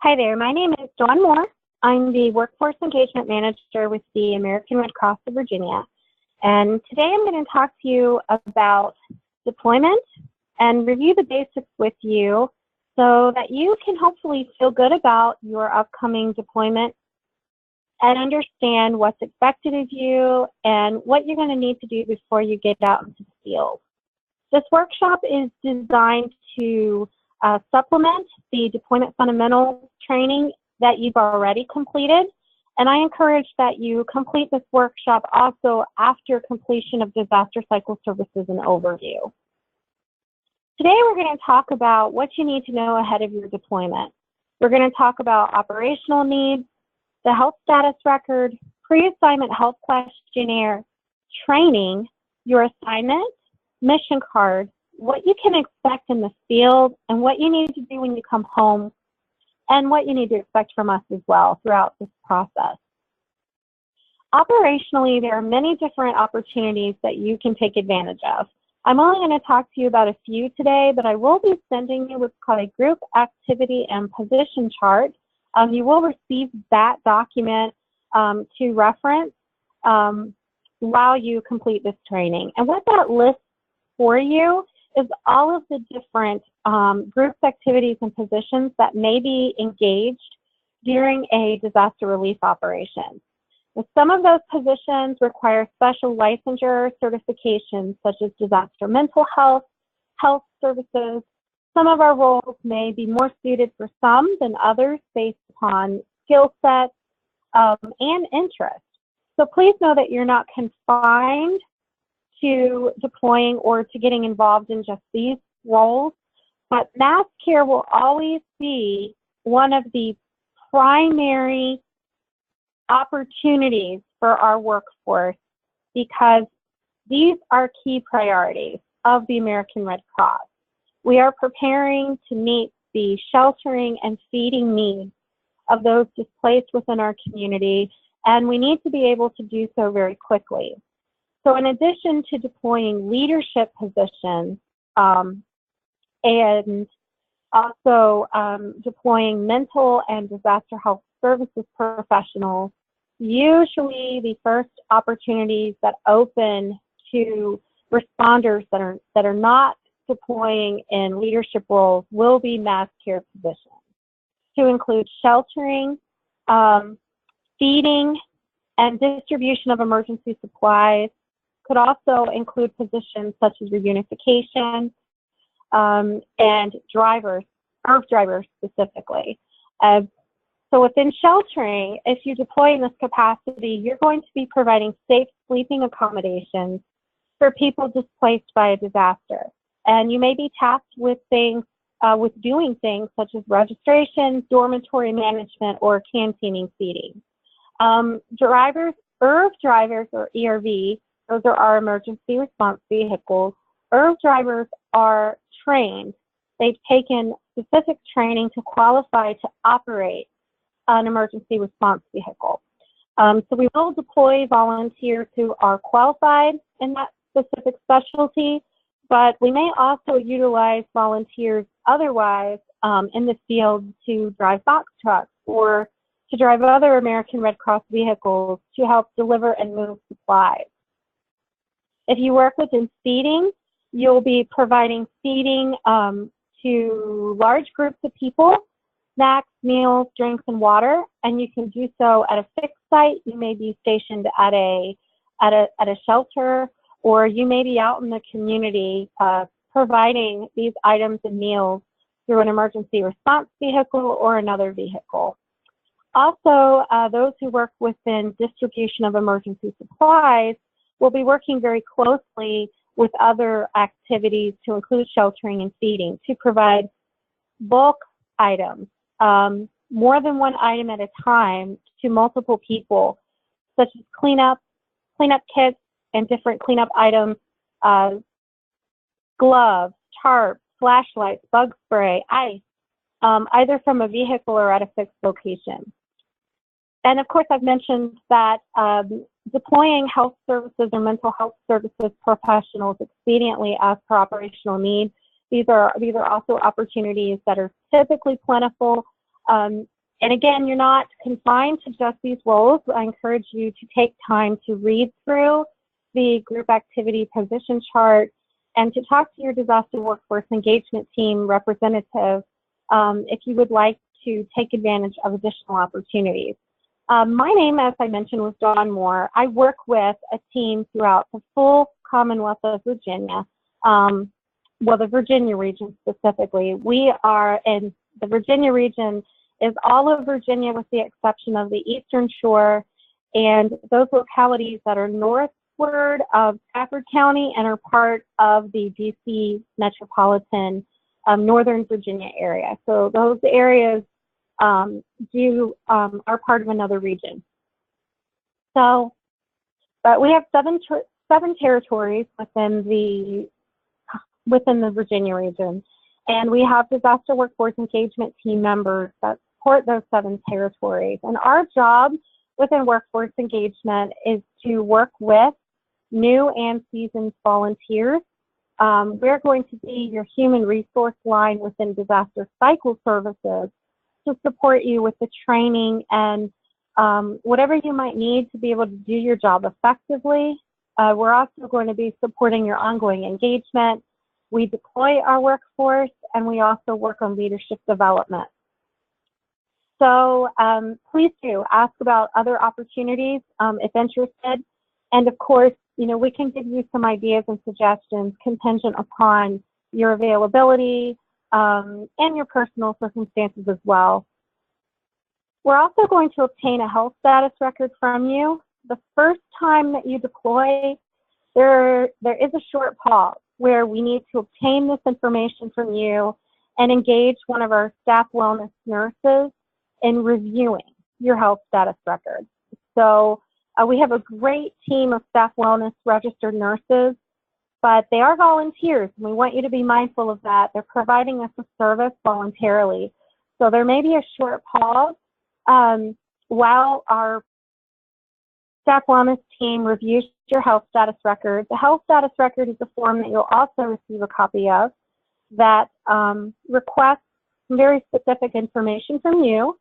Hi there, my name is Dawn Moore. I'm the Workforce Engagement Manager with the American Red Cross of Virginia. And today I'm going to talk to you about deployment and review the basics with you so that you can hopefully feel good about your upcoming deployment and understand what's expected of you and what you're going to need to do before you get out into the field. This workshop is designed to supplement the deployment fundamentals training that you've already completed, and I encourage that you complete this workshop also after completion of disaster cycle services and overview. Today we're going to talk about what you need to know ahead of your deployment. We're going to talk about operational needs, the health status record, pre-assignment health questionnaire, training, your assignment, mission card, what you can expect in the field, and what you need to do when you come home, and what you need to expect from us as well throughout this process. Operationally, there are many different opportunities that you can take advantage of. I'm only going to talk to you about a few today, but I will be sending you what's called a group activity and position chart. You will receive that document to reference while you complete this training. And what that lists for you is all of the different groups, activities, and positions that may be engaged during a disaster relief operation. Now, some of those positions require special licensure certifications, such as disaster mental health, health services. Some of our roles may be more suited for some than others based upon skill sets and interest. So please know that you're not confined to deploying or to getting involved in just these roles, but mass care will always be one of the primary opportunities for our workforce because these are key priorities of the American Red Cross. We are preparing to meet the sheltering and feeding needs of those displaced within our community, and we need to be able to do so very quickly. So in addition to deploying leadership positions and also deploying mental and disaster health services professionals, usually the first opportunities that open to responders that are not deploying in leadership roles will be mass care positions, to include sheltering, feeding, and distribution of emergency supplies. Could also include positions such as reunification and drivers, IRF drivers specifically. So within sheltering, if you deploy in this capacity, you're going to be providing safe sleeping accommodations for people displaced by a disaster. And you may be tasked with things, with doing things such as registration, dormitory management, or canteening feeding. Drivers, IRF drivers or ERV, those are our emergency response vehicles. IRF drivers are trained. They've taken specific training to qualify to operate an emergency response vehicle. So we will deploy volunteers who are qualified in that specific specialty, but we may also utilize volunteers otherwise in the field to drive box trucks or to drive other American Red Cross vehicles to help deliver and move supplies. If you work within feeding, you'll be providing feeding to large groups of people, snacks, meals, drinks, and water, and you can do so at a fixed site. You may be stationed at a shelter, or you may be out in the community providing these items and meals through an emergency response vehicle or another vehicle. Also, those who work within distribution of emergency supplies will be working very closely with other activities to include sheltering and feeding to provide bulk items, more than one item at a time to multiple people, such as cleanup kits and different cleanup items, gloves, tarps, flashlights, bug spray, ice, either from a vehicle or at a fixed location. And of course, I've mentioned that deploying health services or mental health services professionals expediently as per operational need. These are also opportunities that are typically plentiful And again, you're not confined to just these roles. I encourage you to take time to read through the group activity position chart and to talk to your disaster workforce engagement team representative if you would like to take advantage of additional opportunities. My name, as I mentioned, was Dawn Moore. I work with a team throughout the full Commonwealth of Virginia, well, the Virginia region specifically. We are in the Virginia region is all of Virginia with the exception of the Eastern Shore and those localities that are northward of Stafford County and are part of the DC metropolitan Northern Virginia area. So those areas are part of another region. So, but we have seven territories within the Virginia region, and we have disaster workforce engagement team members that support those 7 territories. And our job within workforce engagement is to work with new and seasoned volunteers. We're going to be your human resource line within disaster cycle services to support you with the training and whatever you might need to be able to do your job effectively. We're also going to be supporting your ongoing engagement. We deploy our workforce, and we also work on leadership development. So please do ask about other opportunities if interested. And of course, you know, we can give you some ideas and suggestions contingent upon your availability and your personal circumstances as well. We're also going to obtain a health status record from you. The first time that you deploy, there is a short pause where we need to obtain this information from you and engage one of our staff wellness nurses in reviewing your health status record. So we have a great team of staff wellness registered nurses, but they are volunteers, and we want you to be mindful of that. They're providing us a service voluntarily. So there may be a short pause while our staff wellness team reviews your health status record. The health status record is a form that you'll also receive a copy of that requests some very specific information from you,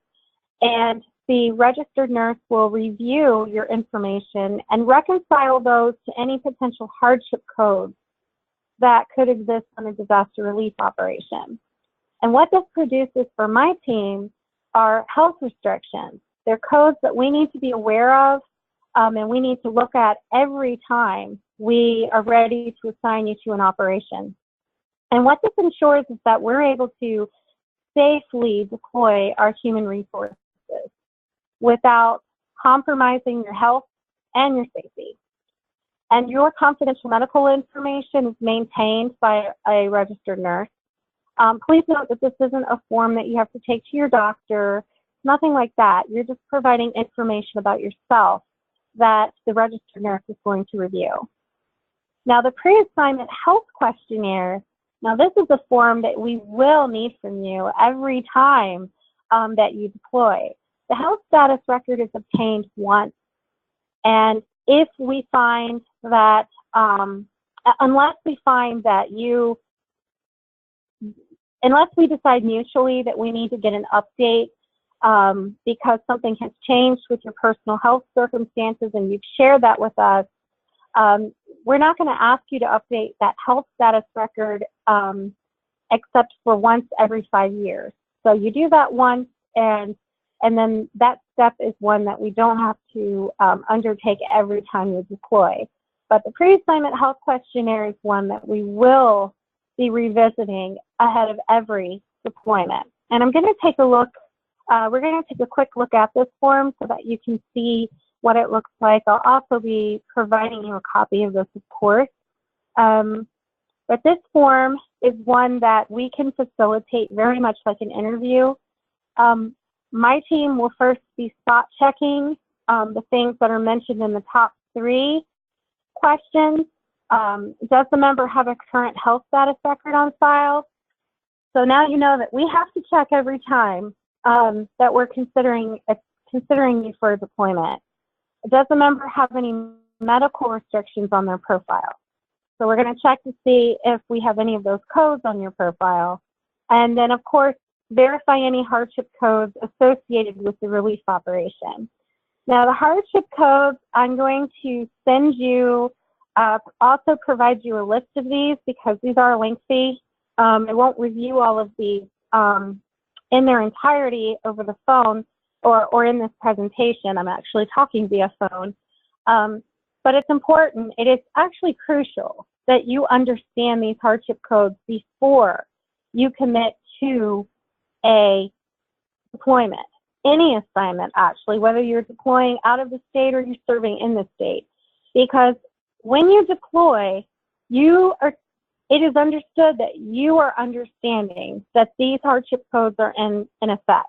and the registered nurse will review your information and reconcile those to any potential hardship codes that could exist on a disaster relief operation. And what this produces for my team are health restrictions. They're codes that we need to be aware of, and we need to look at every time we are ready to assign you to an operation. And what this ensures is that we're able to safely deploy our human resources without compromising your health and your safety. And your confidential medical information is maintained by a registered nurse. Please note that this isn't a form that you have to take to your doctor, nothing like that. You're just providing information about yourself that the registered nurse is going to review. Now, the pre-assignment health questionnaire, now this is a form that we will need from you every time that you deploy. The health status record is obtained once, and if we find that, unless we decide mutually that we need to get an update because something has changed with your personal health circumstances and you've shared that with us, we're not going to ask you to update that health status record except for once every 5 years. So you do that once, and then that step is one that we don't have to undertake every time you deploy. But the pre-assignment health questionnaire is one that we will be revisiting ahead of every deployment. And I'm going to take a look, we're going to take a quick look at this form so that you can see what it looks like. I'll also be providing you a copy of this, of course. But this form is one that we can facilitate very much like an interview. My team will first be spot checking the things that are mentioned in the top 3 questions. Does the member have a current health status record on file? So now you know that we have to check every time that we're considering you for a deployment. Does the member have any medical restrictions on their profile? So we're going to check to see if we have any of those codes on your profile. And then, of course, verify any hardship codes associated with the relief operation. Now, the hardship codes, I'm going to send you, also provide you a list of these because these are lengthy. I won't review all of these in their entirety over the phone or in this presentation. I'm actually talking via phone. But it's important, it is actually crucial that you understand these hardship codes before you commit to a deployment. Any assignment, actually, whether you're deploying out of the state or you're serving in the state. Because when you deploy, it is understood that you are understanding that these hardship codes are in effect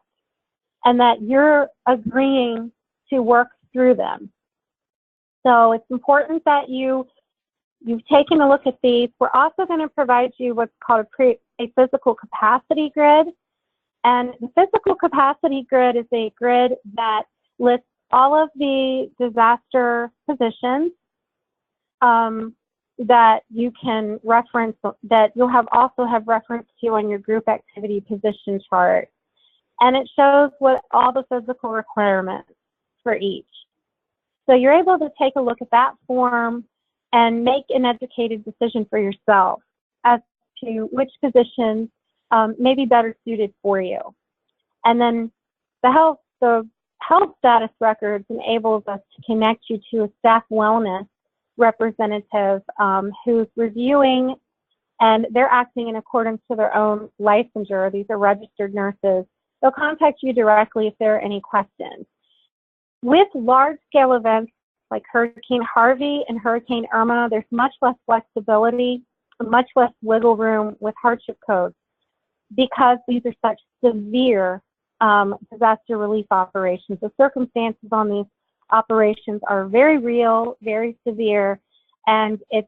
and that you're agreeing to work through them. So it's important that you've taken a look at these. We're also going to provide you what's called a physical capacity grid. And the physical capacity grid is a grid that lists all of the disaster positions that you can reference, that you'll also have reference to on your group activity position chart. And it shows what all the physical requirements for each. So you're able to take a look at that form and make an educated decision for yourself as to which position may be better suited for you. And then the health status records enables us to connect you to a staff wellness representative who's reviewing, and they're acting in accordance to their own licensure. These are registered nurses. They'll contact you directly if there are any questions. With large-scale events like Hurricane Harvey and Hurricane Irma, there's much less flexibility, much less wiggle room with hardship codes because these are such severe disaster relief operations. The circumstances on these operations are very real, very severe, and it's,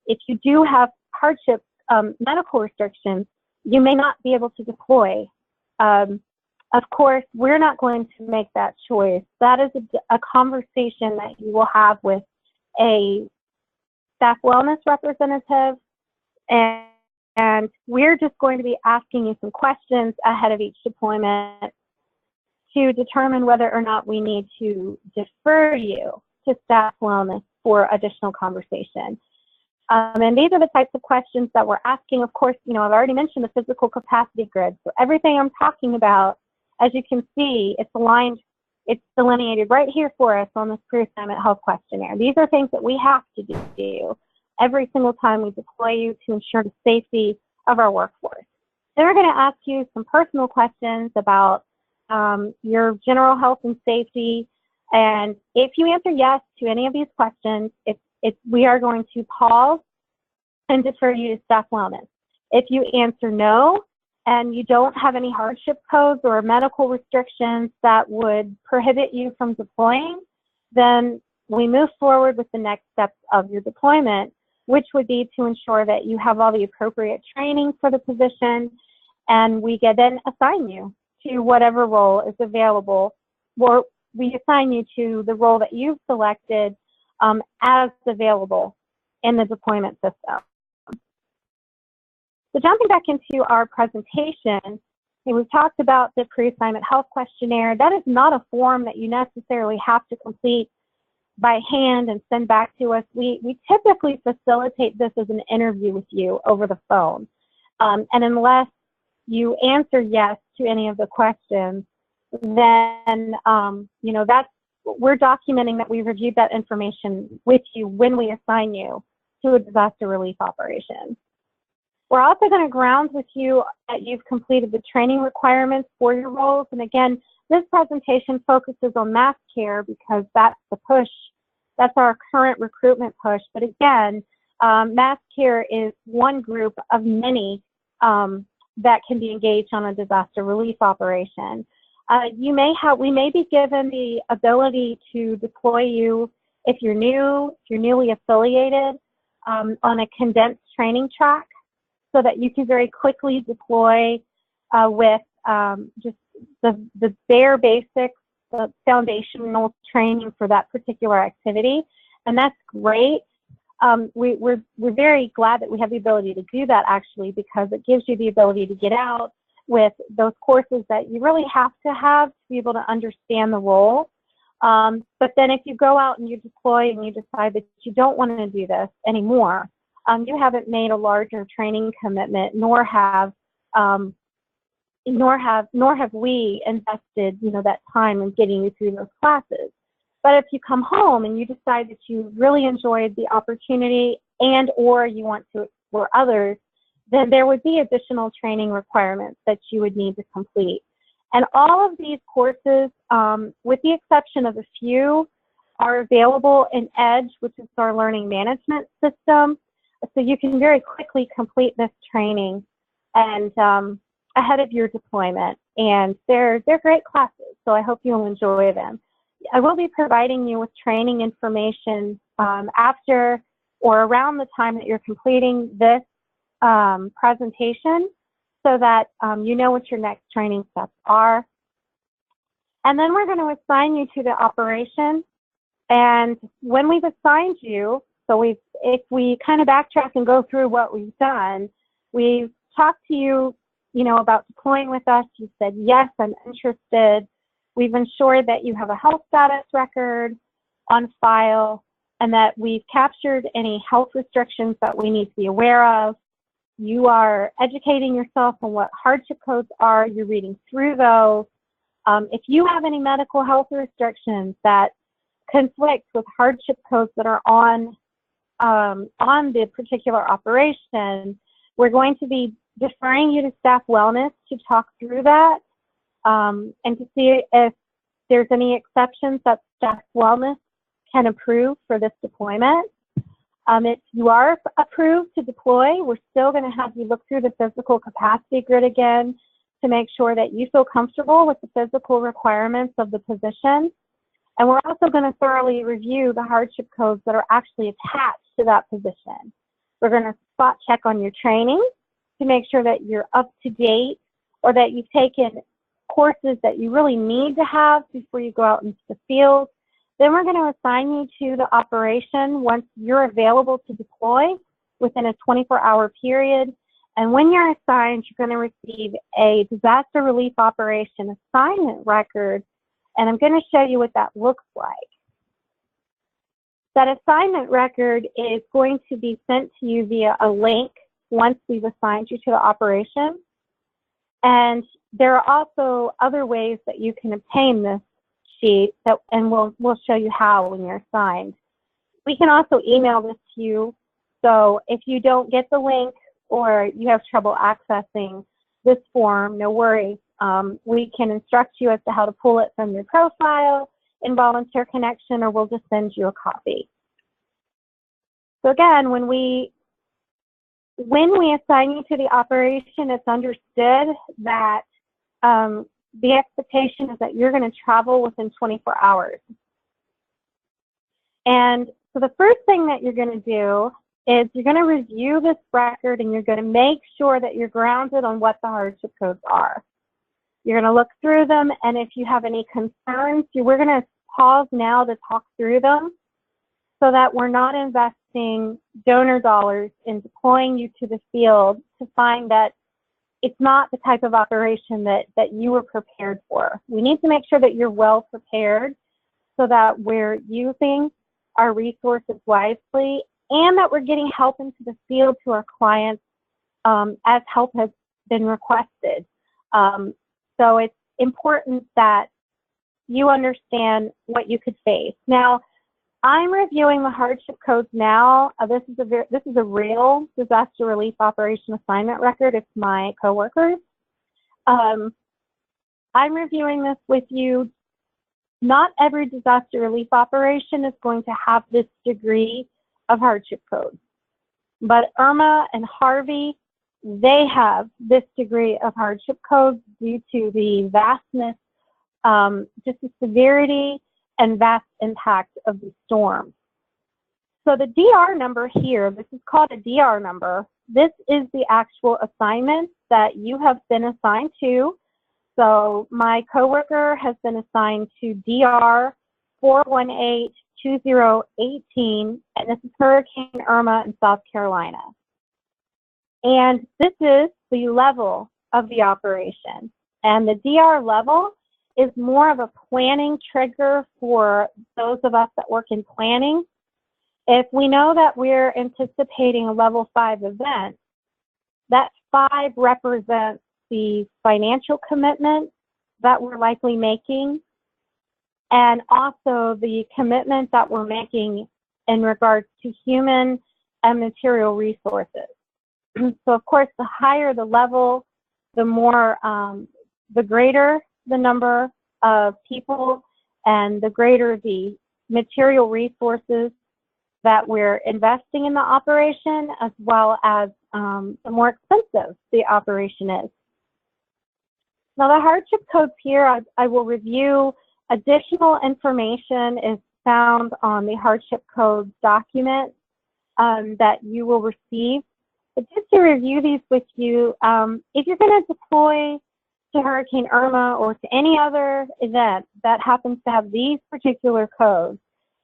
if you do have hardship medical restrictions, you may not be able to deploy. Of course, we're not going to make that choice. That is a conversation that you will have with a staff wellness representative, and we're just going to be asking you some questions ahead of each deployment to determine whether or not we need to defer you to staff wellness for additional conversation. And these are the types of questions that we're asking. Of course, I've already mentioned the physical capacity grid. So everything I'm talking about, as you can see, it's aligned, it's delineated right here for us on this pre-assignment health questionnaire. These are things that we have to do every single time we deploy you to ensure the safety of our workforce. Then we're going to ask you some personal questions about your general health and safety. And if you answer yes to any of these questions, we are going to pause and defer you to staff wellness. If you answer no, and you don't have any hardship codes or medical restrictions that would prohibit you from deploying, then we move forward with the next steps of your deployment, which would be to ensure that you have all the appropriate training for the position, and we can then assign you to whatever role is available, or we assign you to the role that you've selected as available in the deployment system. So jumping back into our presentation, we've talked about the pre-assignment health questionnaire. That is not a form that you necessarily have to complete by hand and send back to us. We typically facilitate this as an interview with you over the phone. And unless you answer yes to any of the questions, then we're documenting that we reviewed that information with you when we assign you to a disaster relief operation. We're also going to ground with you that you've completed the training requirements for your roles. And again, this presentation focuses on mass care because that's the push. That's our current recruitment push. But again, mass care is one group of many that can be engaged on a disaster relief operation. We may be given the ability to deploy you if you're newly affiliated on a condensed training track, so that you can very quickly deploy with just the bare basics, the foundational training for that particular activity. And that's great. we're very glad that we have the ability to do that, actually, because it gives you the ability to get out with those courses that you really have to be able to understand the role. But then if you go out and you deploy and you decide that you don't want to do this anymore, you haven't made a larger training commitment, nor have we invested, that time in getting you through those classes. But if you come home and you decide that you really enjoyed the opportunity and or you want to explore others, then there would be additional training requirements that you would need to complete. And all of these courses, with the exception of a few, are available in EDGE, which is our learning management system. So you can very quickly complete this training and ahead of your deployment. And they're great classes, so I hope you'll enjoy them. I will be providing you with training information after or around the time that you're completing this presentation, so that you know what your next training steps are. And then we're going to assign you to the operation. And when we've assigned you, if we kind of backtrack and go through what we've done, we've talked to you, about deploying with us. You said, yes, I'm interested. We've ensured that you have a health status record on file and that we've captured any health restrictions that we need to be aware of. You are educating yourself on what hardship codes are. You're reading through those. If you have any medical health restrictions that conflict with hardship codes that are on the particular operation, we're going to be deferring you to staff wellness to talk through that and to see if there's any exceptions that staff wellness can approve for this deployment. If you are approved to deploy, we're still going to have you look through the physical capacity grid again to make sure that you feel comfortable with the physical requirements of the position. And we're also going to thoroughly review the hardship codes that are actually attached to that position. We're going to spot check on your training to make sure that you're up to date or that you've taken courses that you really need to have before you go out into the field. Then we're going to assign you to the operation once you're available to deploy within a 24-hour period. And when you're assigned, you're going to receive a disaster relief operation assignment record. And I'm going to show you what that looks like. That assignment record is going to be sent to you via a link once we've assigned you to the operation. And there are also other ways that you can obtain this sheet, and we'll show you how when you're assigned. We can also email this to you. So if you don't get the link or you have trouble accessing this form, no worries. We can instruct you as to how to pull it from your profile in Volunteer Connection, or we'll just send you a copy. So again, when we assign you to the operation, it's understood that the expectation is that you're going to travel within 24 hours. And so the first thing that you're going to do is you're going to review this record and you're going to make sure that you're grounded on what the hardship codes are. You're going to look through them, and if you have any concerns, we're going to pause now to talk through them so that we're not investing donor dollars in deploying you to the field to find that it's not the type of operation that you were prepared for. We need to make sure that you're well prepared so that we're using our resources wisely and that we're getting help into the field to our clients as help has been requested. So it's important that you understand what you could face. Now, I'm reviewing the hardship codes now. This is a real disaster relief operation assignment record. It's my coworkers. I'm reviewing this with you. Not every disaster relief operation is going to have this degree of hardship code, but Irma and Harvey, they have this degree of hardship code due to the vastness, just the severity and vast impact of the storm. So the DR number here, this is called a DR number. This is the actual assignment that you have been assigned to. So my coworker has been assigned to DR 2018, and this is Hurricane Irma in South Carolina. And this is the level of the operation. And the DR level is more of a planning trigger for those of us that work in planning. If we know that we're anticipating a level 5 event, that 5 represents the financial commitment that we're likely making, and also the commitment that we're making in regards to human and material resources. So of course, the higher the level, the more, the greater the number of people and the greater the material resources that we're investing in the operation, as well as the more expensive the operation is. Now, the hardship codes here, I will review. Additional information is found on the hardship codes document that you will receive. But just to review these with you, if you're going to deploy to Hurricane Irma or to any other event that happens to have these particular codes,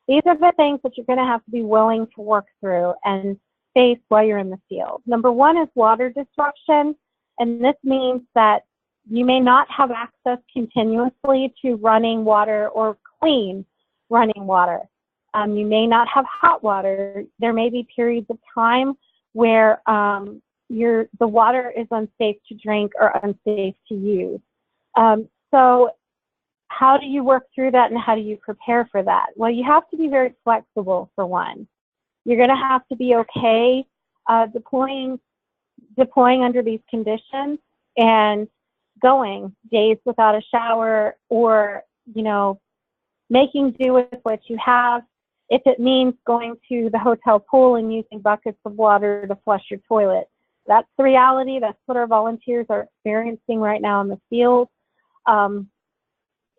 these are the things that you're going to have to be willing to work through and face while you're in the field. Number 1 is water disruption, and this means that you may not have access continuously to running water or clean running water. You may not have hot water. There may be periods of time where the water is unsafe to drink or unsafe to use. So how do you work through that, and how do you prepare for that? Well, you have to be very flexible, for one. You're going to have to be okay deploying under these conditions and going days without a shower, or, you know, making do with what you have. If it means going to the hotel pool and using buckets of water to flush your toilet, that's the reality. That's what our volunteers are experiencing right now in the field.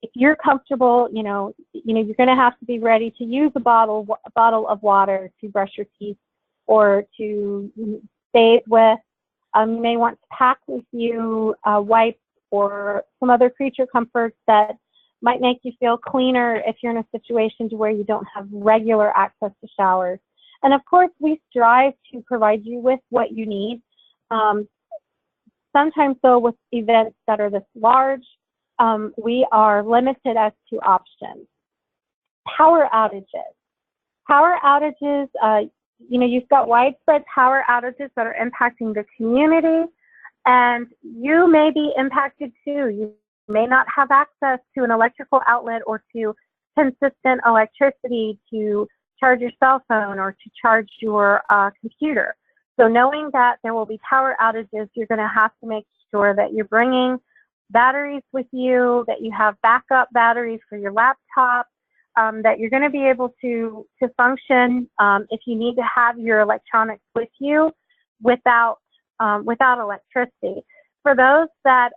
If you're comfortable, you're going to have to be ready to use a bottle of water to brush your teeth or to bathe with. You may want to pack with you wipes or some other creature comforts that might make you feel cleaner if you're in a situation to where you don't have regular access to showers. And of course, we strive to provide you with what you need. Sometimes though, with events that are this large, we are limited as to options. Power outages. Power outages, you've got widespread power outages that are impacting the community, and you may be impacted too. You may not have access to an electrical outlet or to consistent electricity to charge your cell phone or to charge your computer. So knowing that there will be power outages, you're going to have to make sure that you're bringing batteries with you, that you have backup batteries for your laptop, that you're going to be able to function if you need to have your electronics with you without electricity. For those that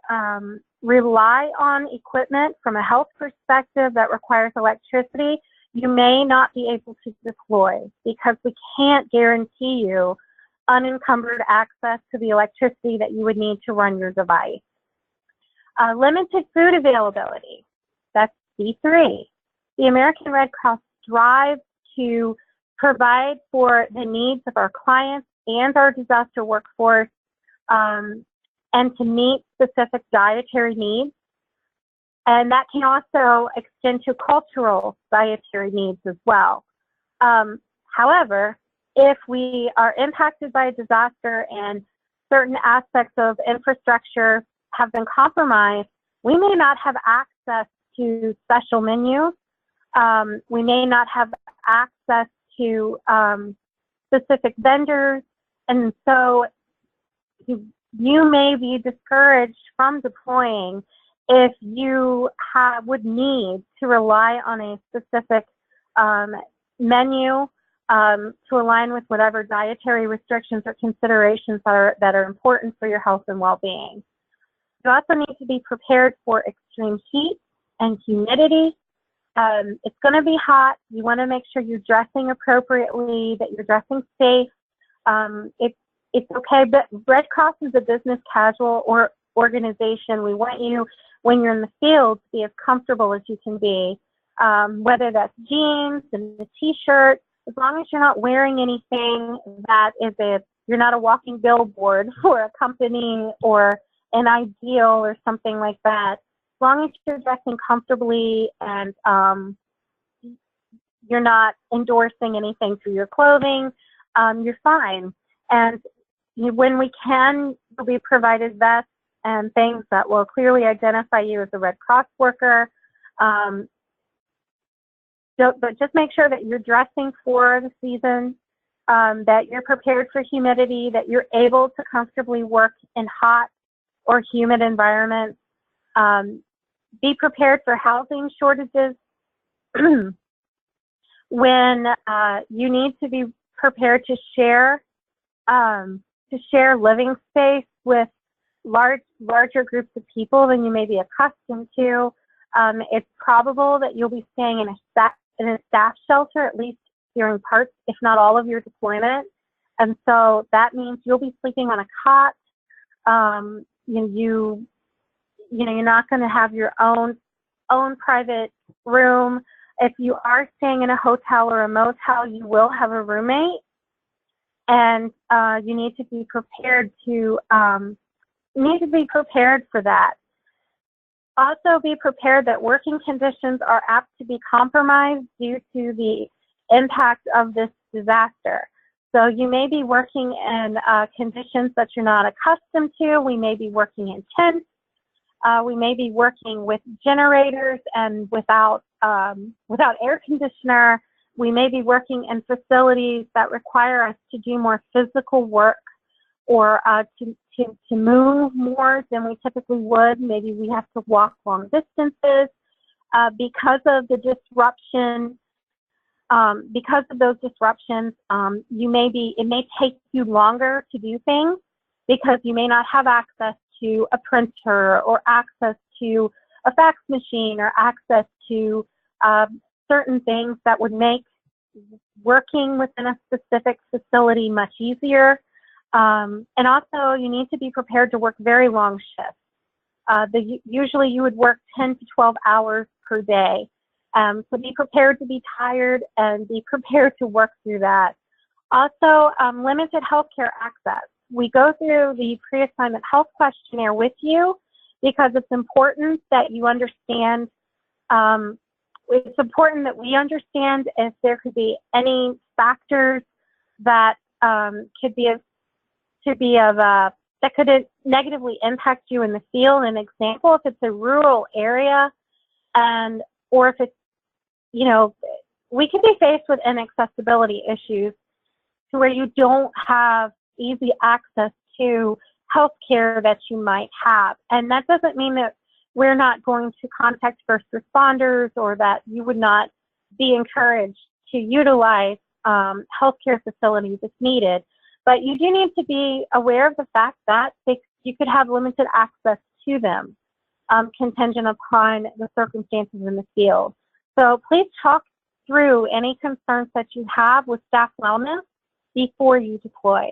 rely on equipment from a health perspective that requires electricity, you may not be able to deploy because we can't guarantee you unencumbered access to the electricity that you would need to run your device. Limited food availability, that's C3. The American Red Cross strives to provide for the needs of our clients and our disaster workforce, and to meet specific dietary needs. And that can also extend to cultural dietary needs as well. However, if we are impacted by a disaster and certain aspects of infrastructure have been compromised, we may not have access to special menus. We may not have access to specific vendors. And so you may be discouraged from deploying if you would need to rely on a specific menu to align with whatever dietary restrictions or considerations that are important for your health and well-being. You also need to be prepared for extreme heat and humidity. It's going to be hot. You want to make sure you're dressing appropriately, that you're dressing safe. It's okay, but Red Cross is a business casual organization. We want you, when you're in the field, to be as comfortable as you can be. whether that's jeans and a t-shirt, as long as you're not wearing anything that is you're not a walking billboard for a company or an ideal or something like that. As long as you're dressing comfortably and you're not endorsing anything through your clothing, you're fine. And when we can, we'll be provided vests and things that will clearly identify you as a Red Cross worker. But just make sure that you're dressing for the season, that you're prepared for humidity, that you're able to comfortably work in hot or humid environments. Be prepared for housing shortages. When you need to be prepared to share living space with larger groups of people than you may be accustomed to, it's probable that you'll be staying in a staff shelter, at least during parts, if not all of your deployment. And so that means you'll be sleeping on a cot. You're not going to have your own private room. If you are staying in a hotel or a motel, you will have a roommate, and you need to be prepared for that. Also, be prepared that working conditions are apt to be compromised due to the impact of this disaster. So you may be working in conditions that you're not accustomed to. We may be working in tents. We may be working with generators and without air conditioner. We may be working in facilities that require us to do more physical work or to move more than we typically would. Maybe we have to walk long distances because of the disruption. Because of those disruptions, it may take you longer to do things because you may not have access to a printer or access to a fax machine or access to certain things that would make working within a specific facility much easier. And also, you need to be prepared to work very long shifts. Usually you would work 10 to 12 hours per day. So be prepared to be tired and be prepared to work through that. Also, limited healthcare access. We go through the pre-assignment health questionnaire with you because it's important that you understand, it's important that we understand if there could be any factors that that could negatively impact you in the field. An example, if it's a rural area or if it's, we could be faced with inaccessibility issues to where you don't have easy access to health care that you might have. And that doesn't mean that we're not going to contact first responders or that you would not be encouraged to utilize healthcare facilities if needed. But you do need to be aware of the fact that you could have limited access to them, contingent upon the circumstances in the field. So please talk through any concerns that you have with staff wellness before you deploy.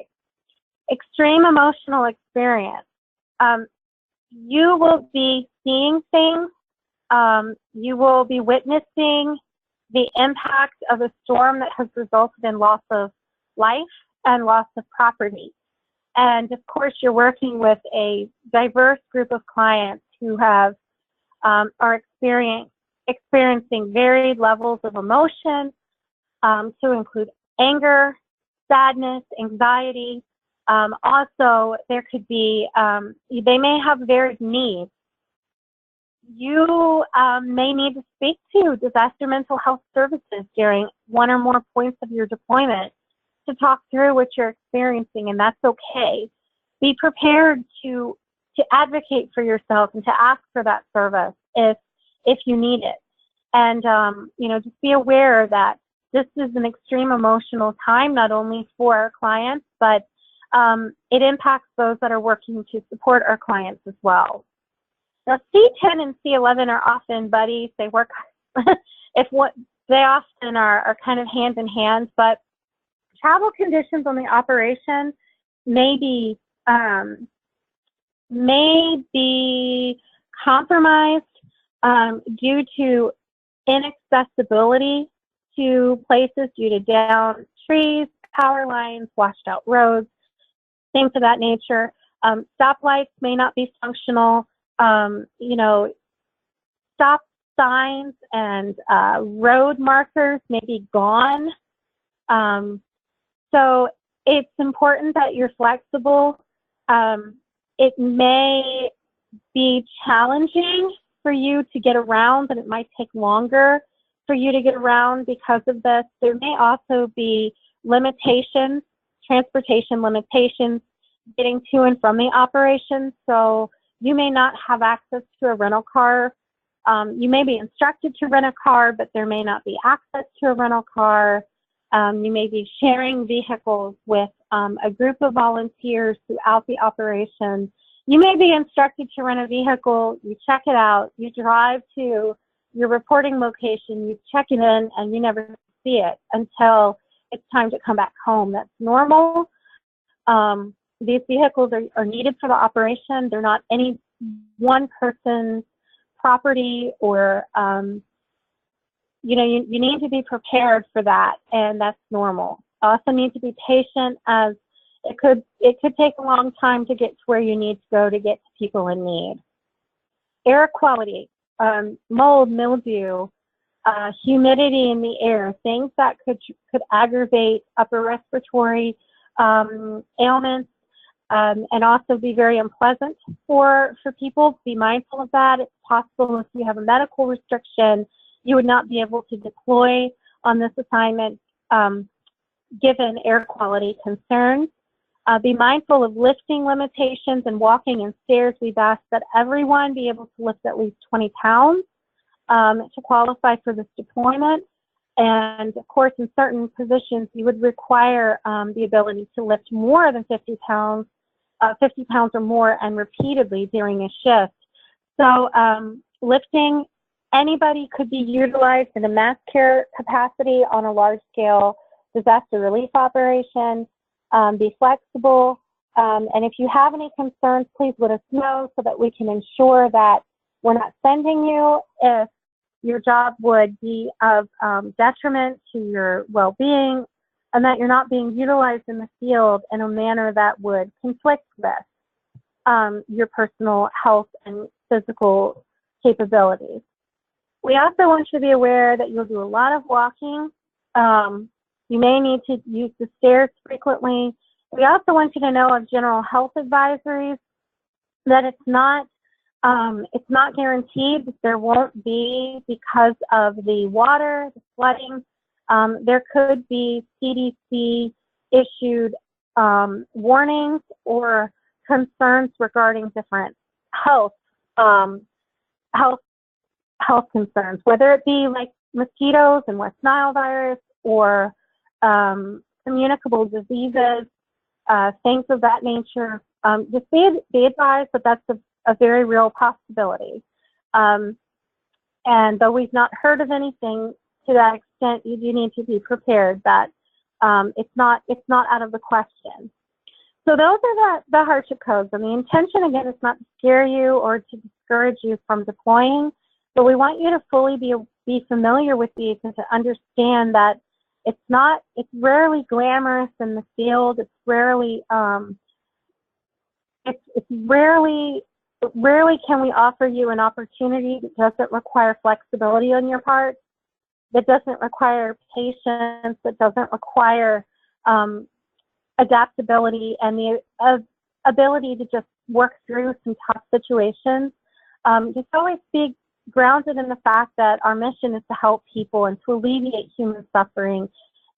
Extreme emotional experience. You will be seeing things. You will be witnessing the impact of a storm that has resulted in loss of life and loss of property. And of course, you're working with a diverse group of clients who are experiencing varied levels of emotion, to include anger, sadness, anxiety. Also, there could be, they may have varied needs. You may need to speak to disaster mental health services during one or more points of your deployment to talk through what you're experiencing, and that's okay. Be prepared to advocate for yourself and to ask for that service if you need it. And, just be aware that this is an extreme emotional time, not only for our clients, but it impacts those that are working to support our clients as well. Now, C10 and C11 are often buddies. They work, they often are kind of hand in hand, but travel conditions on the operation may be compromised due to inaccessibility to places due to downed trees, power lines, washed out roads, things of that nature. Stoplights may not be functional. You know, stop signs and road markers may be gone. So it's important that you're flexible. It may be challenging for you to get around, and it might take longer for you to get around because of this. There may also be limitations, transportation limitations, getting to and from the operation. So you may not have access to a rental car. You may be instructed to rent a car, but there may not be access to a rental car. You may be sharing vehicles with a group of volunteers throughout the operation. You may be instructed to rent a vehicle, you check it out, you drive to your reporting location, you check it in, and you never see it until it's time to come back home. That's normal. These vehicles are needed for the operation. They're not any one person's property, or you know, you need to be prepared for that, and that's normal. Also need to be patient, as it could take a long time to get to where you need to go to get to people in need. Air quality, mold, mildew, humidity in the air, things that could aggravate upper respiratory ailments, and also be very unpleasant for people. Be mindful of that. It's possible if you have a medical restriction, you would not be able to deploy on this assignment given air quality concerns. Be mindful of lifting limitations and walking and stairs. We've asked that everyone be able to lift at least 20 pounds to qualify for this deployment. And of course, in certain positions, you would require the ability to lift more than 50 pounds or more, and repeatedly during a shift. So lifting, anybody could be utilized in a mass care capacity on a large scale disaster relief operation. Be flexible. And if you have any concerns, please let us know so that we can ensure that we're not sending you if your job would be of detriment to your well-being, and that you're not being utilized in the field in a manner that would conflict with your personal health and physical capabilities. We also want you to be aware that you'll do a lot of walking. You may need to use the stairs frequently. We also want you to know of general health advisories, that it's not guaranteed that there won't be, because of the water, the flooding. There could be CDC issued warnings or concerns regarding different health concerns, whether it be like mosquitoes and West Nile virus, or communicable diseases, things of that nature. Just be advised that that's a very real possibility. And though we've not heard of anything to that extent, you do need to be prepared that it's not out of the question. So those are the hardship codes, and the intention, again, is not to scare you or to discourage you from deploying, but we want you to fully be familiar with these and to understand that it's rarely glamorous in the field. It's rarely rarely can we offer you an opportunity that doesn't require flexibility on your part, that doesn't require patience, that doesn't require adaptability and the ability to just work through some tough situations. Just always be grounded in the fact that our mission is to help people and to alleviate human suffering.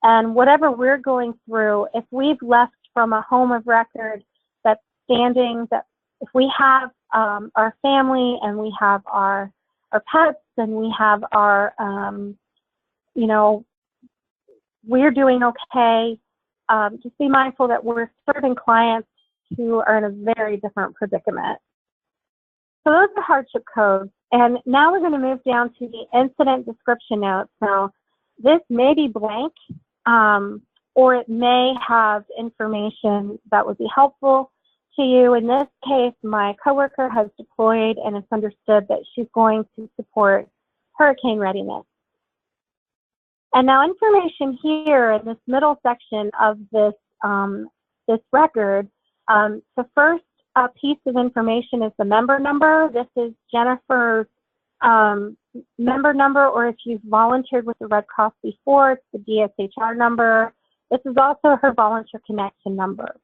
And whatever we're going through, if we've left from a home of record that's standing, that if we have our family and we have our pets and we have our, we're doing okay, just be mindful that we're serving clients who are in a very different predicament. So those are hardship codes. And now we're going to move down to the incident description notes. So this may be blank, or it may have information that would be helpful to you. In this case, my coworker has deployed, and it's understood that she's going to support hurricane readiness. And now information here in this middle section of this, this record, the first piece of information is the member number. This is Jennifer's member number, or if you've volunteered with the Red Cross before, it's the DSHR number. This is also her volunteer connection number.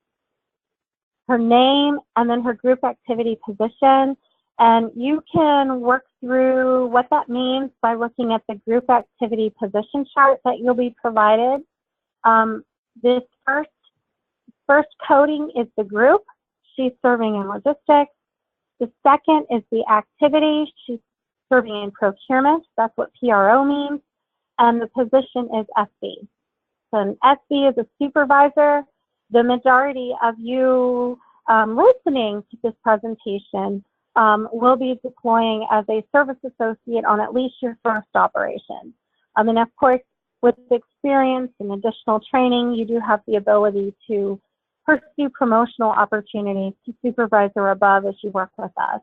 Her name, and then her group activity position. And you can work through what that means by looking at the group activity position chart that you'll be provided. This first coding is the group. She's serving in logistics. The second is the activity. She's serving in procurement. That's what PRO means. And the position is SB. So an SB is a supervisor. The majority of you listening to this presentation will be deploying as a service associate on at least your first operation. And of course, with experience and additional training, you do have the ability to pursue promotional opportunities to supervisor above as you work with us.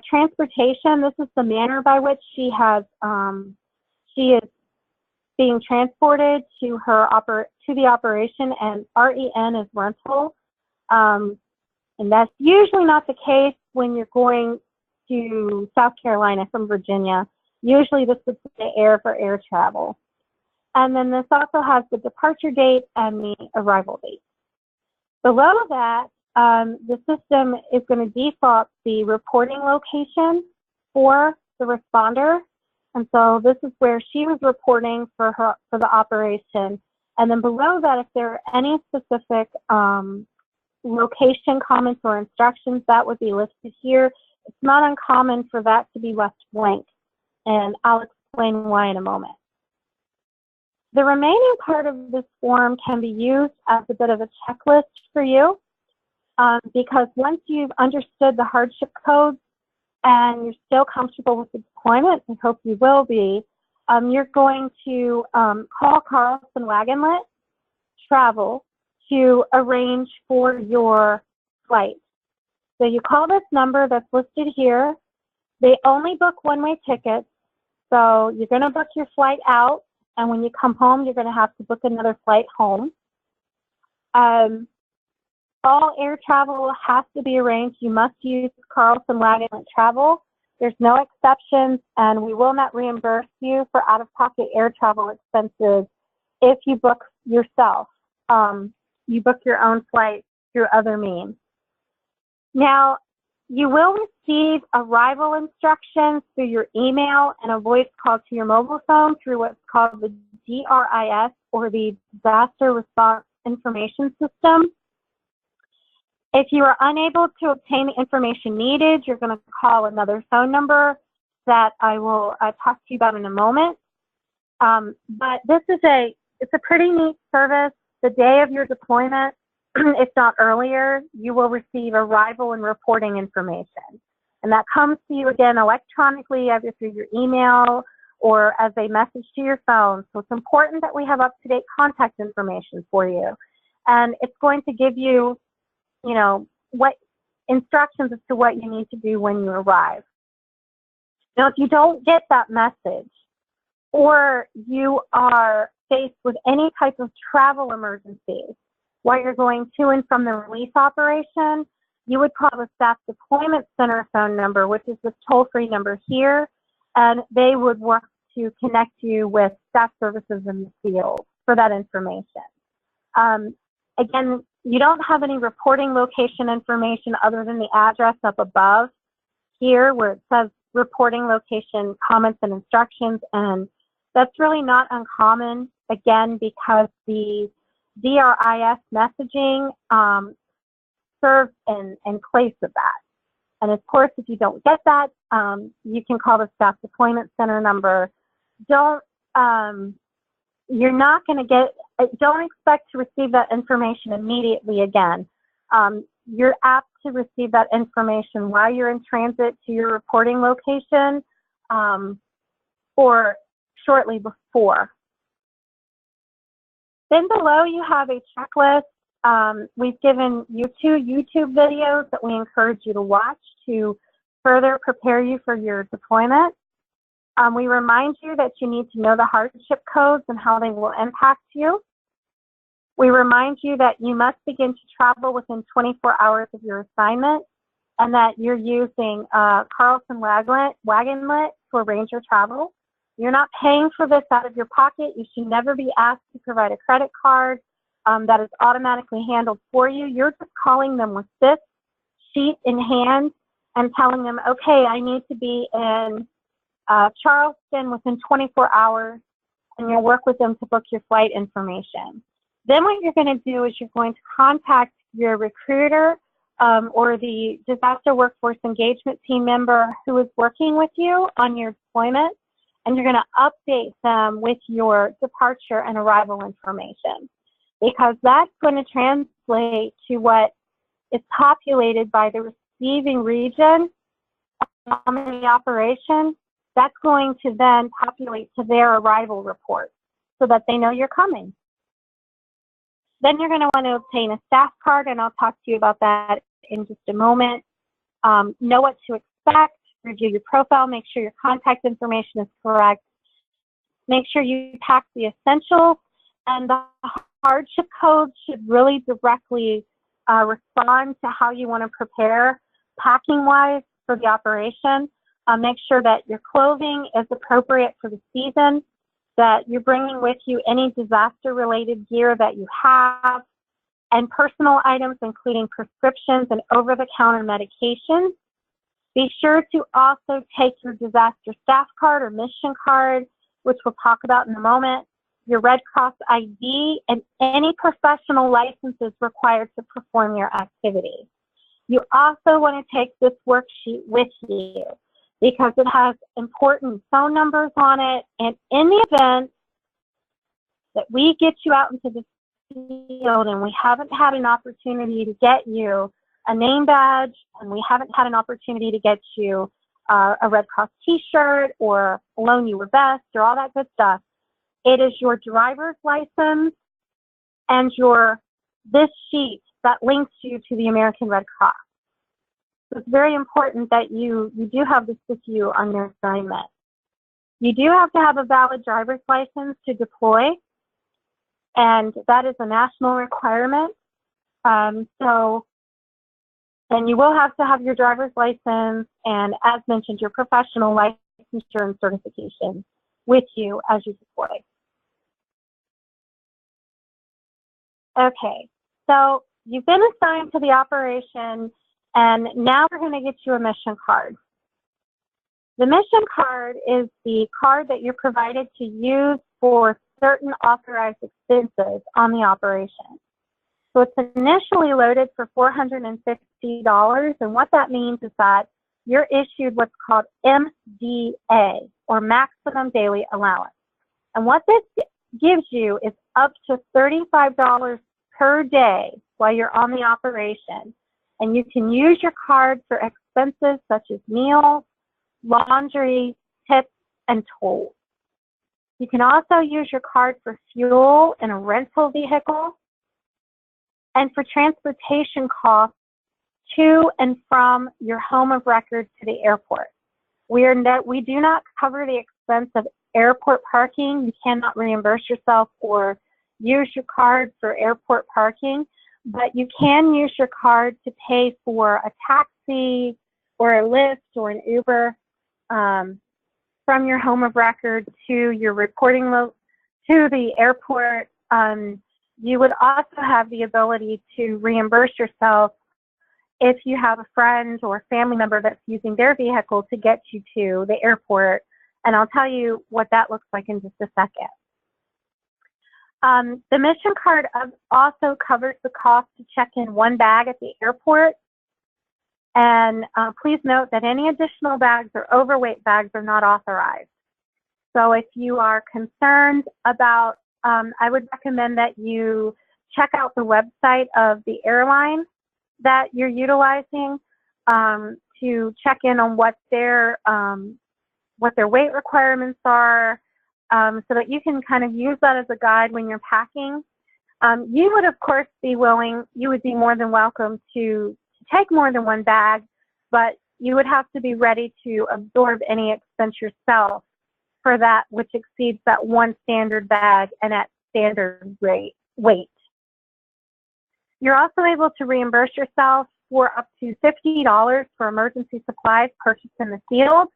Transportation, this is the manner by which she is being transported to the operation, and REN is rental. And that's usually not the case when you're going to South Carolina from Virginia. Usually this is the air for air travel. And then this also has the departure date and the arrival date. Below that, the system is going to default the reporting location for the responder. And so this is where she was reporting for the operation. And then below that, if there are any specific location comments or instructions, that would be listed here. It's not uncommon for that to be left blank, and I'll explain why in a moment. The remaining part of this form can be used as a bit of a checklist for you, because once you've understood the hardship codes and you're still comfortable with the deployment, I hope you will be, you're going to call Carlson Wagonlit Travel to arrange for your flight. So you call this number that's listed here. They only book one-way tickets, so you're going to book your flight out, and when you come home, you're going to have to book another flight home. All air travel has to be arranged. You must use Carlson Wagonlit Travel. There's no exceptions, and we will not reimburse you for out-of-pocket air travel expenses if you book yourself. You book your own flight through other means. Now, you will receive arrival instructions through your email and a voice call to your mobile phone through what's called the DRIS, or the Disaster Response Information System. If you are unable to obtain the information needed, you're going to call another phone number that I will talk to you about in a moment. But this is it's a pretty neat service. The day of your deployment, if not earlier, you will receive arrival and reporting information. And that comes to you again electronically, either through your email or as a message to your phone. So it's important that we have up-to-date contact information for you. And it's going to give you, what instructions as to what you need to do when you arrive. Now, if you don't get that message, or you are faced with any type of travel emergencies while you're going to and from the relief operation, you would call the Staff Deployment Center phone number, which is the toll-free number here, and they would work to connect you with staff services in the field for that information. Again, you don't have any reporting location information other than the address up above here where it says reporting location, comments, and instructions, and that's really not uncommon, again, because the DRIS messaging serves in place of that. And of course, if you don't get that, you can call the Staff Deployment Center number. You're not going to don't expect to receive that information immediately again. You're apt to receive that information while you're in transit to your reporting location or shortly before. Then below you have a checklist. We've given you 2 YouTube videos that we encourage you to watch to further prepare you for your deployment. We remind you that you need to know the hardship codes and how they will impact you. We remind you that you must begin to travel within 24 hours of your assignment and that you're using Carlson Wagonlit to arrange your travel. You're not paying for this out of your pocket. You should never be asked to provide a credit card that is automatically handled for you. You're just calling them with this sheet in hand and telling them, okay, I need to be in Charleston within 24 hours, and you'll work with them to book your flight information. Then what you're going to do is you're going to contact your recruiter or the disaster workforce engagement team member who is working with you on your deployment, and you're going to update them with your departure and arrival information, because that's going to translate to what is populated by the receiving region on the operation. That's going to then populate to their arrival report so that they know you're coming. Then you're going to want to obtain a staff card, and I'll talk to you about that in just a moment. Know what to expect, review your profile, make sure your contact information is correct, make sure you pack the essentials, and the hardship codes should really directly respond to how you want to prepare packing-wise for the operation. Make sure that your clothing is appropriate for the season, that you're bringing with you any disaster-related gear that you have, and personal items, including prescriptions and over-the-counter medications. Be sure to also take your disaster staff card or mission card, which we'll talk about in a moment, your Red Cross ID, and any professional licenses required to perform your activity. You also want to take this worksheet with you because it has important phone numbers on it, and in the event that we get you out into the field and we haven't had an opportunity to get you a name badge, and we haven't had an opportunity to get you a Red Cross t-shirt or loan you a vest or all that good stuff, it is your driver's license and this sheet that links you to the American Red Cross. So it's very important that you do have this with you on your assignment. You do have to have a valid driver's license to deploy, and that is a national requirement. And you will have to have your driver's license and, as mentioned, your professional licensure and certification with you as you deploy. Okay, so you've been assigned to the operation, and now we're going to get you a mission card. The mission card is the card that you're provided to use for certain authorized expenses on the operation. So it's initially loaded for $450, and what that means is that you're issued what's called MDA, or Maximum Daily Allowance. And what this gives you is up to $35 per day while you're on the operation. And you can use your card for expenses such as meals, laundry, tips, and tolls. You can also use your card for fuel in a rental vehicle and for transportation costs to and from your home of record to the airport. We do not cover the expense of airport parking. You cannot reimburse yourself or use your card for airport parking, but you can use your card to pay for a taxi or a Lyft or an Uber from your home of record to your reporting to the airport. You would also have the ability to reimburse yourself if you have a friend or family member that's using their vehicle to get you to the airport. And I'll tell you what that looks like in just a second. The mission card also covers the cost to check in one bag at the airport. And please note that any additional bags or overweight bags are not authorized. So if you are concerned about, I would recommend that you check out the website of the airline that you're utilizing to check in on what their weight requirements are, so that you can kind of use that as a guide when you're packing. You would, of course, you would be more than welcome to take more than one bag, but you would have to be ready to absorb any expense yourself for that which exceeds that one standard bag and at standard weight. You're also able to reimburse yourself for up to $50 for emergency supplies purchased in the field.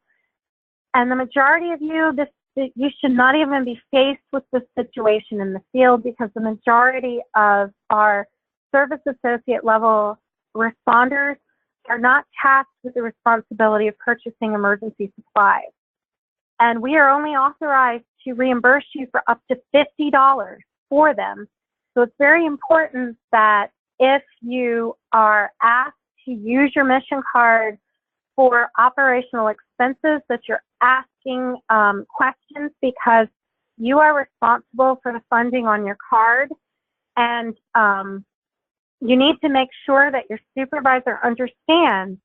And the majority of you, you should not even be faced with this situation in the field, because the majority of our service associate level responders are not tasked with the responsibility of purchasing emergency supplies. And we are only authorized to reimburse you for up to $50 for them. So it's very important that if you are asked to use your mission card for operational expenses, that you're asking questions, because you are responsible for the funding on your card. And you need to make sure that your supervisor understands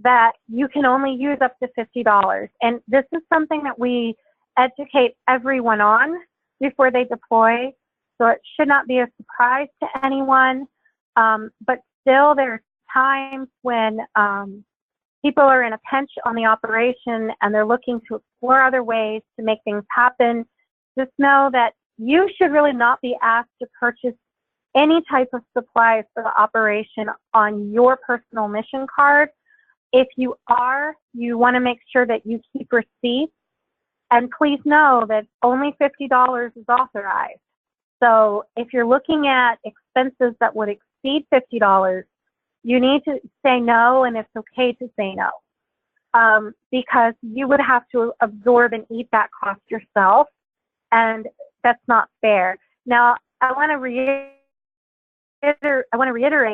that you can only use up to $50. And this is something that we educate everyone on before they deploy. So it should not be a surprise to anyone. But still, there's times when people are in a pinch on the operation and they're looking to explore other ways to make things happen. Just know that you should really not be asked to purchase any type of supplies for the operation on your personal mission card. If you are, you want to make sure that you keep receipts. And please know that only $50 is authorized. So if you're looking at expenses that would exceed $50, you need to say no, and it's okay to say no, because you would have to absorb and eat that cost yourself, and that's not fair. Now, I want to reiterate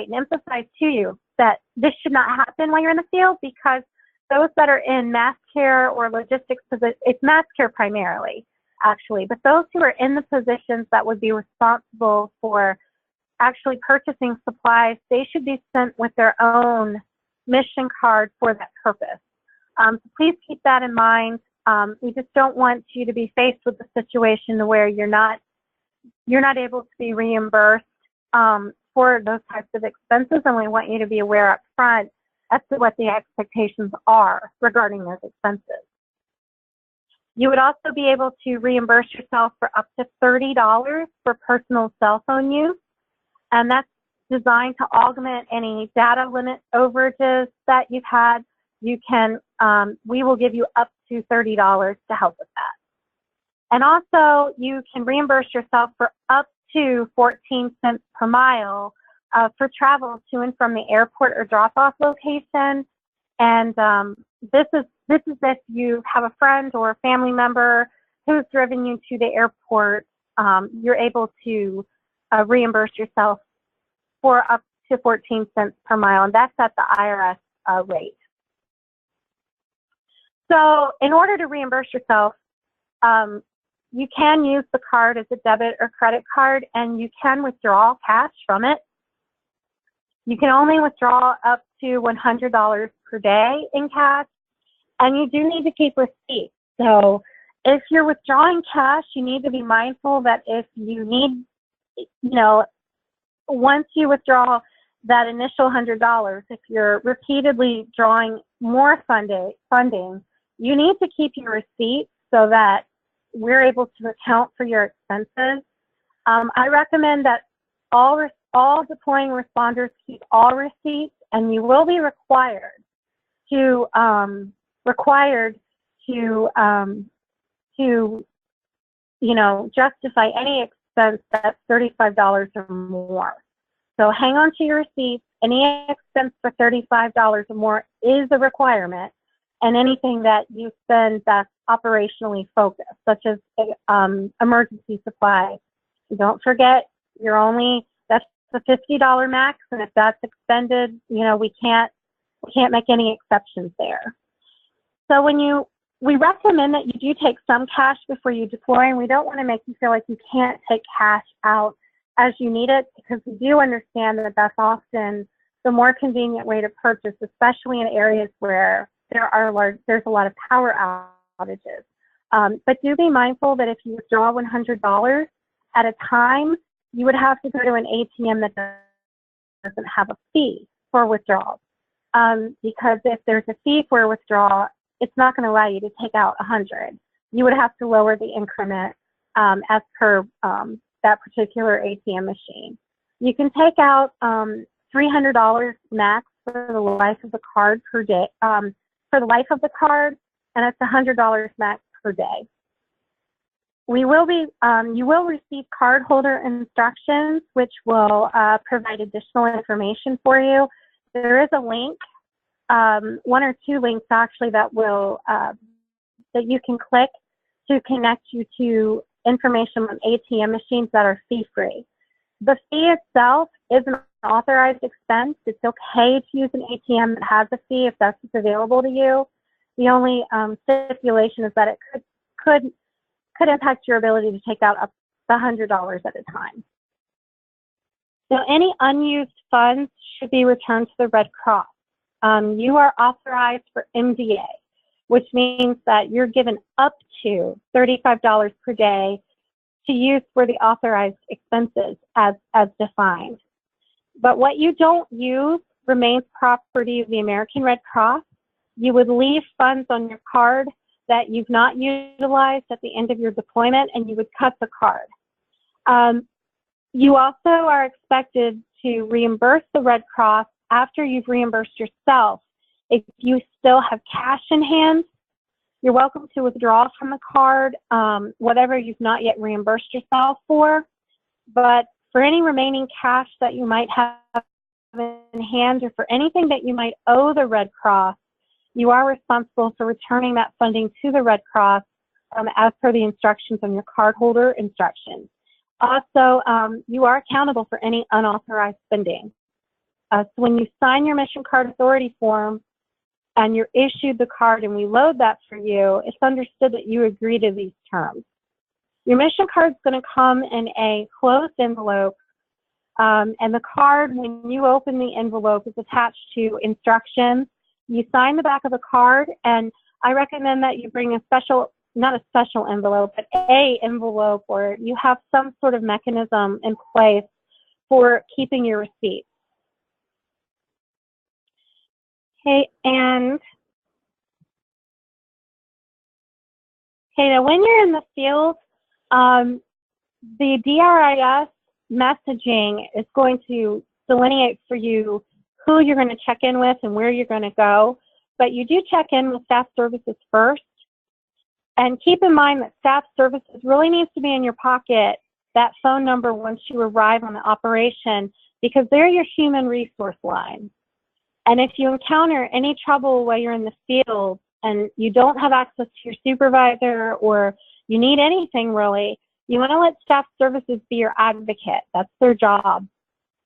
and emphasize to you that this should not happen while you're in the field, because those that are in mass care or logistics positions, it's mass care primarily, actually, but those who are in the positions that would be responsible for actually purchasing supplies, they should be sent with their own mission card for that purpose. So please keep that in mind. We just don't want you to be faced with a situation where you're not able to be reimbursed for those types of expenses, and we want you to be aware up front as to what the expectations are regarding those expenses. You would also be able to reimburse yourself for up to $30 for personal cell phone use, and that's designed to augment any data limit overages that you've had. You can, we will give you up to $30 to help with that. And also, you can reimburse yourself for up to 14 cents per mile for travel to and from the airport or drop-off location. And this is if you have a friend or a family member who's driven you to the airport, you're able to reimburse yourself for up to 14 cents per mile, and that's at the IRS rate. So in order to reimburse yourself, you can use the card as a debit or credit card, and you can withdraw cash from it. You can only withdraw up to $100 per day in cash, and you do need to keep receipts. So if you're withdrawing cash, you need to be mindful that if you need, once you withdraw that initial $100, if you're repeatedly drawing more funding, you need to keep your receipts so that we're able to account for your expenses. I recommend that all deploying responders keep all receipts, and you will be required to justify any expense that's $35 or more. So hang on to your receipts. Any expense for $35 or more is a requirement, and anything that you spend that's operationally focused, such as emergency supplies. Don't forget, that's the $50 max, and if that's expended, we can't make any exceptions there. So we recommend that you do take some cash before you deploy, and we don't want to make you feel like you can't take cash out as you need it, because we do understand that that's often the more convenient way to purchase, especially in areas where there's a lot of power outages. But do be mindful that if you withdraw $100 at a time, you would have to go to an ATM that doesn't have a fee for withdrawals. Because if there's a fee for a withdrawal, it's not going to allow you to take out 100. you would have to lower the increment as per that particular ATM machine. You can take out $300 max for the life of the card per day, for the life of the card, and it's $100 max per day. You will receive cardholder instructions, which will provide additional information for you. There is a link, one or two links actually, that will that you can click to connect you to information on ATM machines that are fee-free. The fee itself is an authorized expense. It's okay to use an ATM that has a fee if that's what's available to you. The only stipulation is that it could impact your ability to take out up to $100 at a time. So any unused funds should be returned to the Red Cross. You are authorized for MDA, which means that you're given up to $35 per day to use for the authorized expenses as defined. But what you don't use remains property of the American Red Cross. You would leave funds on your card that you've not utilized at the end of your deployment, and you would cut the card. You also are expected to reimburse the Red Cross after you've reimbursed yourself. If you still have cash in hand, you're welcome to withdraw from the card, whatever you've not yet reimbursed yourself for. But for any remaining cash that you might have in hand, or for anything that you might owe the Red Cross, you are responsible for returning that funding to the Red Cross as per the instructions on your cardholder instructions. Also, you are accountable for any unauthorized spending. So when you sign your Mission Card Authority form and you're issued the card and we load that for you, it's understood that you agree to these terms. Your Mission Card is going to come in a closed envelope, and the card, when you open the envelope, is attached to instructions. You sign the back of the card, and I recommend that you bring a special, not a special envelope, but a envelope, or you have some sort of mechanism in place for keeping your receipts. Okay, and now when you're in the field, the DRIS messaging is going to delineate for you who you're going to check in with and where you're going to go. But you do check in with staff services first. And keep in mind that staff services really needs to be in your pocket, that phone number, once you arrive on the operation, because they're your human resource line. And if you encounter any trouble while you're in the field and you don't have access to your supervisor, or you need anything really, you want to let staff services be your advocate. That's their job.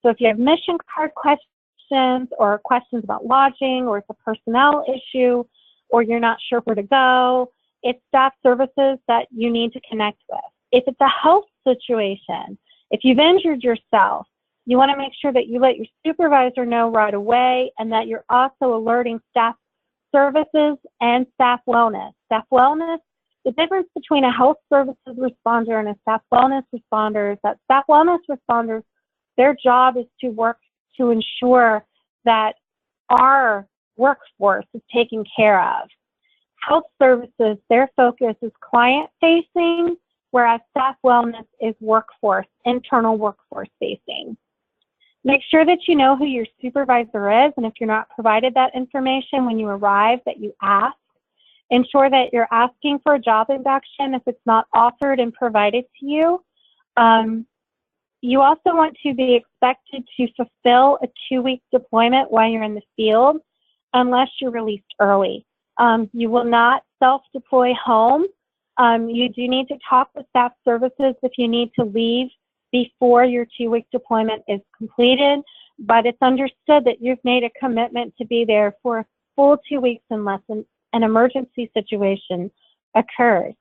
So if you have mission card questions or questions about lodging, or it's a personnel issue, or you're not sure where to go, it's staff services that you need to connect with. If it's a health situation, if you've injured yourself, you want to make sure that you let your supervisor know right away, and that you're also alerting staff services and staff wellness. Staff wellness, the difference between a health services responder and a staff wellness responder is that staff wellness responders, their job is to work to ensure that our workforce is taken care of. Health services, their focus is client-facing, whereas staff wellness is workforce, internal workforce-facing. Make sure that you know who your supervisor is, and if you're not provided that information when you arrive, that you ask. Ensure that you're asking for a job induction if it's not offered and provided to you. You also want to be expected to fulfill a 2-week deployment while you're in the field, unless you're released early. You will not self-deploy home. You do need to talk with staff services if you need to leave before your 2-week deployment is completed, but it's understood that you've made a commitment to be there for a full 2 weeks unless an emergency situation occurs.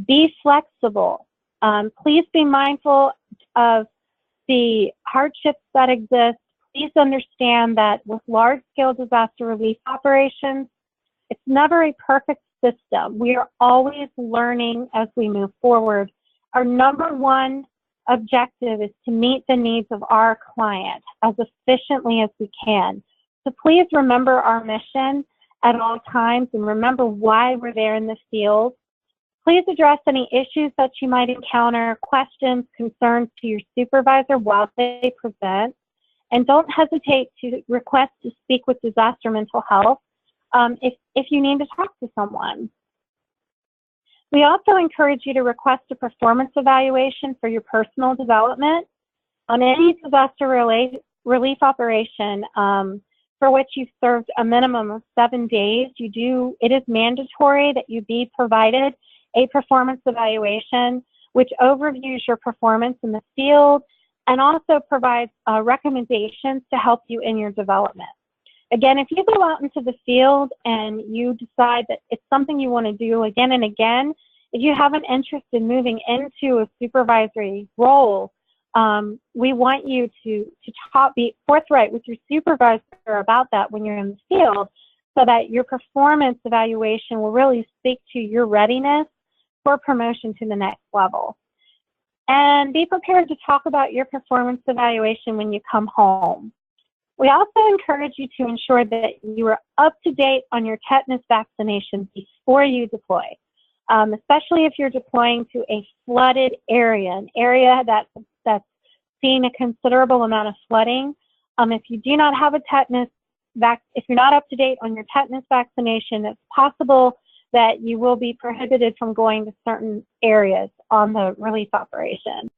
Be flexible. Please be mindful of the hardships that exist. Please understand that with large-scale disaster relief operations, it's never a perfect system. We are always learning as we move forward. Our number one objective is to meet the needs of our client as efficiently as we can. So please remember our mission at all times, and remember why we're there in the field. Please address any issues that you might encounter, questions, concerns to your supervisor while they present, and don't hesitate to request to speak with disaster mental health if you need to talk to someone. We also encourage you to request a performance evaluation for your personal development on any disaster relief operation for which you've served a minimum of 7 days. It is mandatory that you be provided a performance evaluation which overviews your performance in the field and also provides recommendations to help you in your development. Again, if you go out into the field and you decide that it's something you want to do again and again, if you have an interest in moving into a supervisory role, we want you to be forthright with your supervisor about that when you're in the field so that your performance evaluation will really speak to your readiness for promotion to the next level. And be prepared to talk about your performance evaluation when you come home. We also encourage you to ensure that you are up to date on your tetanus vaccination before you deploy, especially if you're deploying to a flooded area, an area that's seeing a considerable amount of flooding. If you do not have a if you're not up to date on your tetanus vaccination, it's possible that you will be prohibited from going to certain areas on the relief operation.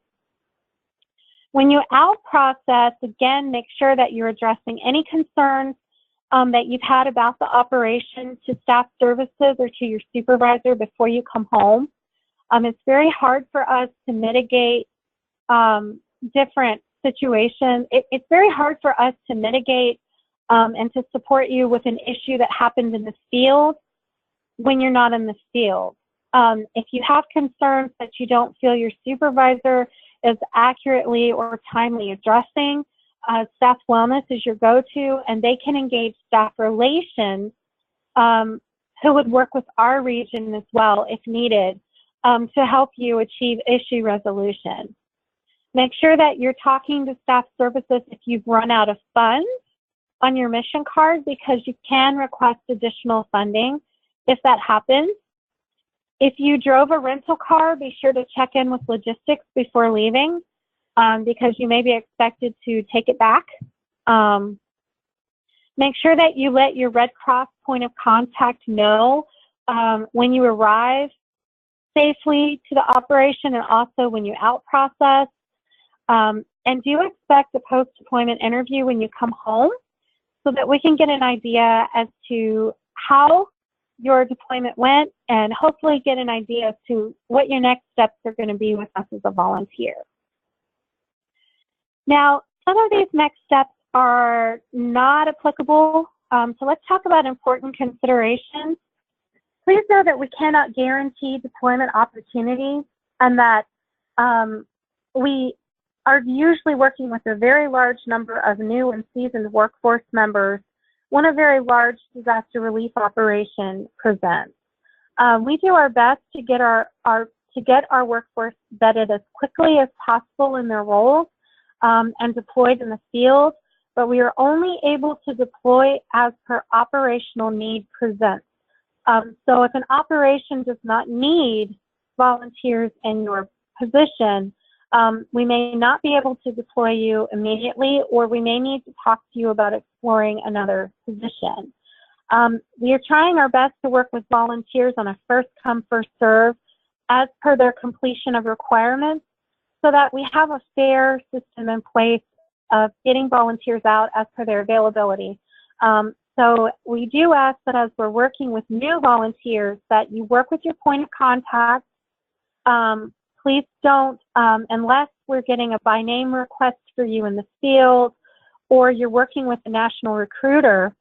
When you out process, again, make sure that you're addressing any concerns that you've had about the operation to staff services or to your supervisor before you come home. It's very hard for us to mitigate different situations. It's very hard for us to mitigate and to support you with an issue that happened in the field when you're not in the field. If you have concerns that you don't feel your supervisor is accurately or timely addressing, staff wellness is your go-to, and they can engage staff relations who would work with our region as well if needed to help you achieve issue resolution. Make sure that you're talking to staff services if you've run out of funds on your mission card, because you can request additional funding if that happens. If you drove a rental car, be sure to check in with logistics before leaving because you may be expected to take it back. Make sure that you let your Red Cross point of contact know when you arrive safely to the operation and also when you out process. And do expect a post-deployment interview when you come home so that we can get an idea as to how your deployment went and hopefully get an idea as to what your next steps are going to be with us as a volunteer. Now, some of these next steps are not applicable, so let's talk about important considerations. Please know that we cannot guarantee deployment opportunities and that we are usually working with a very large number of new and seasoned workforce members when a very large disaster relief operation presents. We do our best to get our workforce vetted as quickly as possible in their roles and deployed in the field, but we are only able to deploy as per operational need presents. So if an operation does not need volunteers in your position, we may not be able to deploy you immediately, or we may need to talk to you about exploring another position. We are trying our best to work with volunteers on a first come, first serve as per their completion of requirements so that we have a fair system in place of getting volunteers out as per their availability. So we do ask that as we're working with new volunteers that you work with your point of contact. Please don't, unless we're getting a by name request for you in the field or you're working with a national recruiter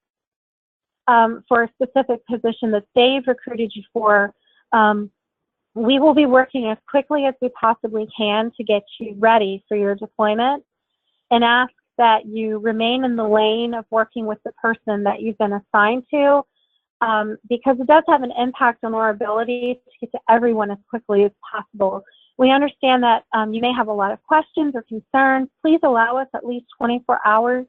for a specific position that they've recruited you for, we will be working as quickly as we possibly can to get you ready for your deployment and ask that you remain in the lane of working with the person that you've been assigned to because it does have an impact on our ability to get to everyone as quickly as possible. We understand that you may have a lot of questions or concerns. Please allow us at least 24 hours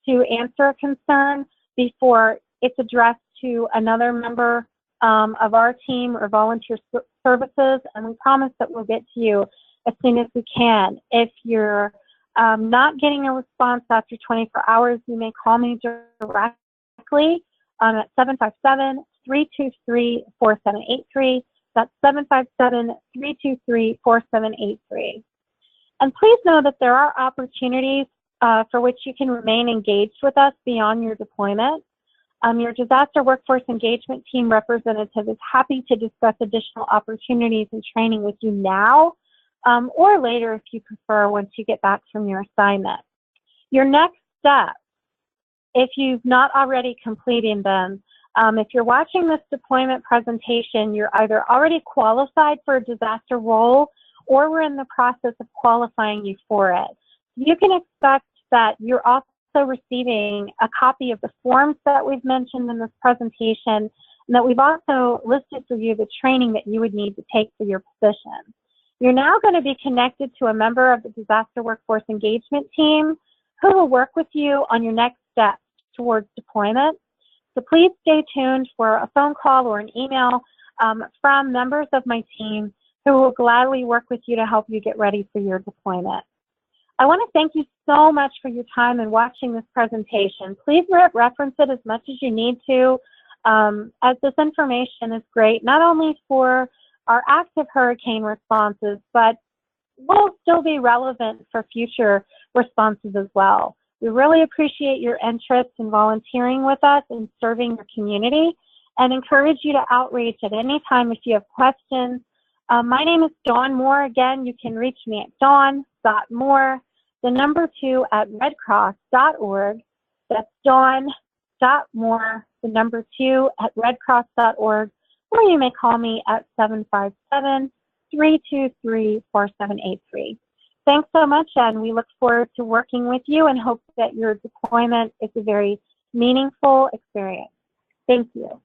to answer a concern before it's addressed to another member of our team or volunteer services, and we promise that we'll get to you as soon as we can. If you're not getting a response after 24 hours, you may call me directly at 757-323-4783. That's 757-323-4783. And please know that there are opportunities for which you can remain engaged with us beyond your deployment. Your disaster workforce engagement team representative is happy to discuss additional opportunities and training with you now, or later if you prefer, once you get back from your assignment. Your next step, if you've not already completed them, if you're watching this deployment presentation, you're either already qualified for a disaster role or we're in the process of qualifying you for it. You can expect that you're also receiving a copy of the forms that we've mentioned in this presentation, and that we've also listed for you the training that you would need to take for your position. You're now going to be connected to a member of the Disaster Workforce Engagement Team who will work with you on your next steps towards deployment. So please stay tuned for a phone call or an email from members of my team who will gladly work with you to help you get ready for your deployment. I want to thank you so much for your time in watching this presentation. Please reference it as much as you need to, as this information is great, not only for our active hurricane responses, but will still be relevant for future responses as well. We really appreciate your interest in volunteering with us and serving your community, and encourage you to outreach at any time if you have questions. My name is Dawn Moore. Again, you can reach me at dawn.moore2@redcross.org. That's dawn.moore2@redcross.org. Or you may call me at 757-323-4783. Thanks so much, and we look forward to working with you and hope that your deployment is a very meaningful experience. Thank you.